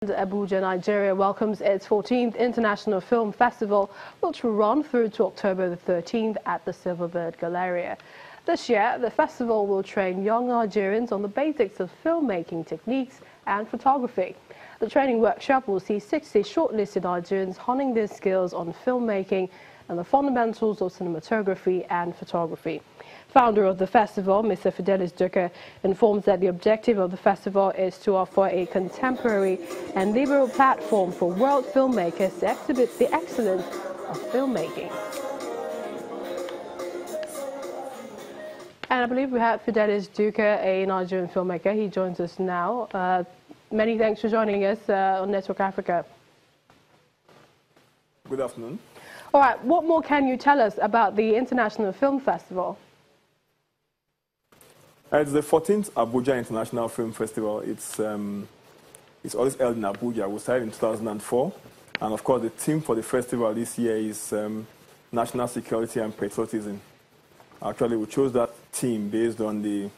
Abuja, Nigeria welcomes its 14th International Film Festival, which will run through to October the 13th at the Silverbird Galleria. This year, the festival will train young Nigerians on the basics of filmmaking techniques and photography. The training workshop will see 60 shortlisted Nigerians honing their skills on filmmaking and the fundamentals of cinematography and photography. Founder of the festival, Mr. Fidelis, informs that the objective of the festival is to offer a contemporary and liberal platform for world filmmakers to exhibit the excellence of filmmaking. And I believe we have Fidelis, a Nigerian filmmaker. He joins us now. Many thanks for joining us on Network Africa. Good afternoon. All right, what more can you tell us about the International Film Festival? It's the 14th Abuja International Film Festival. It's always held in Abuja. We started in 2004. And of course, the theme for the festival this year is national security and patriotism. Actually, we chose that theme based on the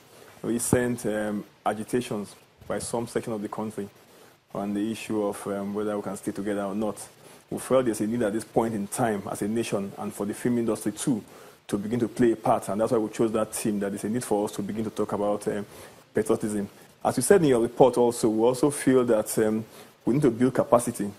recent agitations by some section of the country on the issue of whether we can stay together or not. We felt there's a need at this point in time as a nation and for the film industry too to begin to play a part, and that's why we chose that theme, that there's a need for us to begin to talk about patriotism. As you said in your report also, we also feel that we need to build capacity.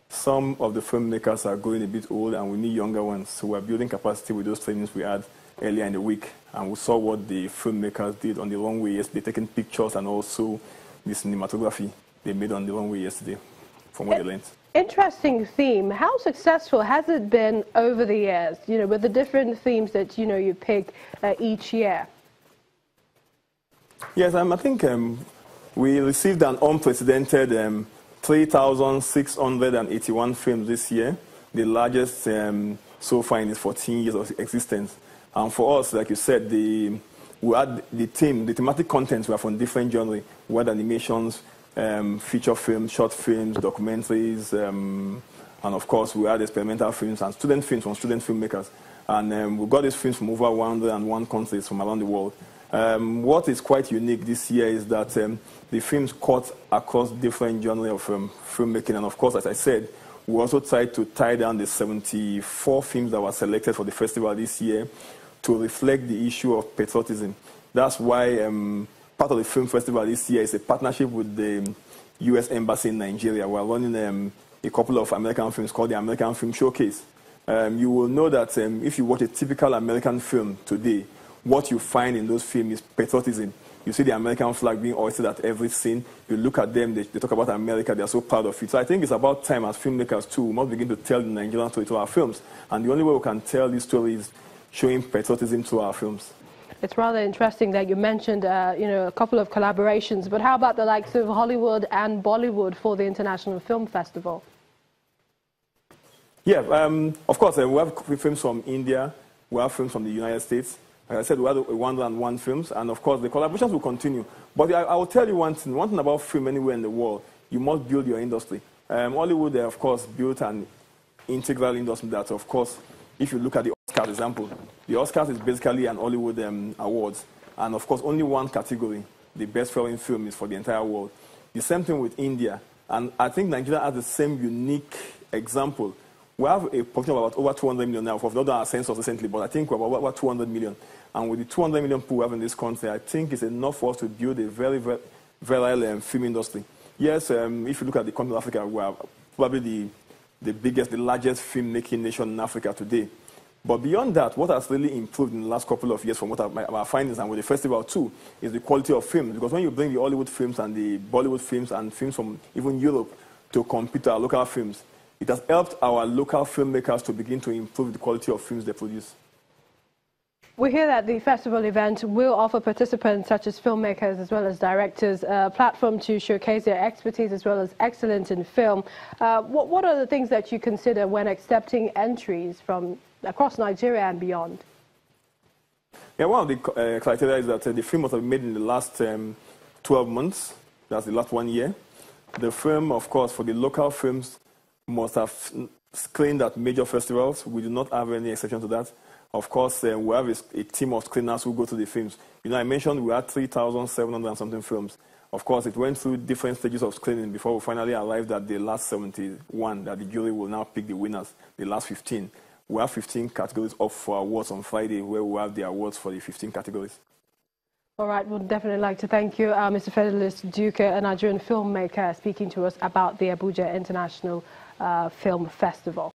Some of the filmmakers are going a bit old and we need younger ones, so we're building capacity with those trainings we had earlier in the week, and we saw what the filmmakers did on the runway yesterday, taking pictures and also the cinematography they made on the runway yesterday from what they learned. Interesting theme. How successful has it been over the years, with the different themes that, you pick each year? Yes, I think we received an unprecedented 3,681 films this year, the largest so far in its 14 years of existence. And for us, like you said, we had the thematic contents were from different genres. We had animations, feature films, short films, documentaries, and of course we had experimental films and student films from student filmmakers. And we got these films from over 101 countries from around the world. What is quite unique this year is that the films cut across different genres of filmmaking. And of course, as I said, we also tried to tie down the 74 films that were selected for the festival this year to reflect the issue of patriotism. That's why part of the film festival this year is a partnership with the U.S. Embassy in Nigeria. We're running a couple of American films called the American Film Showcase. You will know that if you watch a typical American film today, what you find in those films is patriotism. You see the American flag being hoisted at every scene. You look at them, they talk about America, they're so proud of it. So I think it's about time as filmmakers too, we must begin to tell the Nigerian story to our films. And the only way we can tell this story is showing patriotism to our films. It's rather interesting that you mentioned, a couple of collaborations, but how about the likes of Hollywood and Bollywood for the International Film Festival? Yeah, of course, we have films from India, we have films from the United States. Like I said, we have 101 films, and of course, the collaborations will continue. But I will tell you one thing about film anywhere in the world, you must build your industry. Hollywood, of course, built an integral industry that, of course, if you look at the Oscars example, the Oscars is basically an Hollywood awards. And of course, only one category, the best foreign film, is for the entire world. The same thing with India. And I think Nigeria has the same unique example. We have a population of about over 200 million now. We've not done our census recently, but I think we're about over 200 million. And with the 200 million people we have in this country, I think it's enough for us to build a very, very virile film industry. Yes, if you look at the continent of Africa, we are probably the biggest, the largest film-making nation in Africa today. But beyond that, what has really improved in the last couple of years from what our findings and with the festival too is the quality of films. Because when you bring the Hollywood films and the Bollywood films and films from even Europe to compete with our local films, it has helped our local filmmakers to begin to improve the quality of films they produce. We hear that the festival event will offer participants such as filmmakers as well as directors a platform to showcase their expertise as well as excellence in film. What are the things that you consider when accepting entries from across Nigeria and beyond? Yeah, one of the criteria is that the film must have been made in the last 12 months. That's the last 1 year. The film, of course, for the local films, must have screened at major festivals. We do not have any exception to that. Of course, we have a team of screeners who go to the films. I mentioned we had 3,700 and something films. Of course, it went through different stages of screening before we finally arrived at the last 71 that the jury will now pick the winners, the last 15. We have 15 categories up for awards on Friday, where we have the awards for the 15 categories. All right, we'd definitely like to thank you, Mr. Fidelis Duke, a Nigerian filmmaker, speaking to us about the Abuja International Film Festival.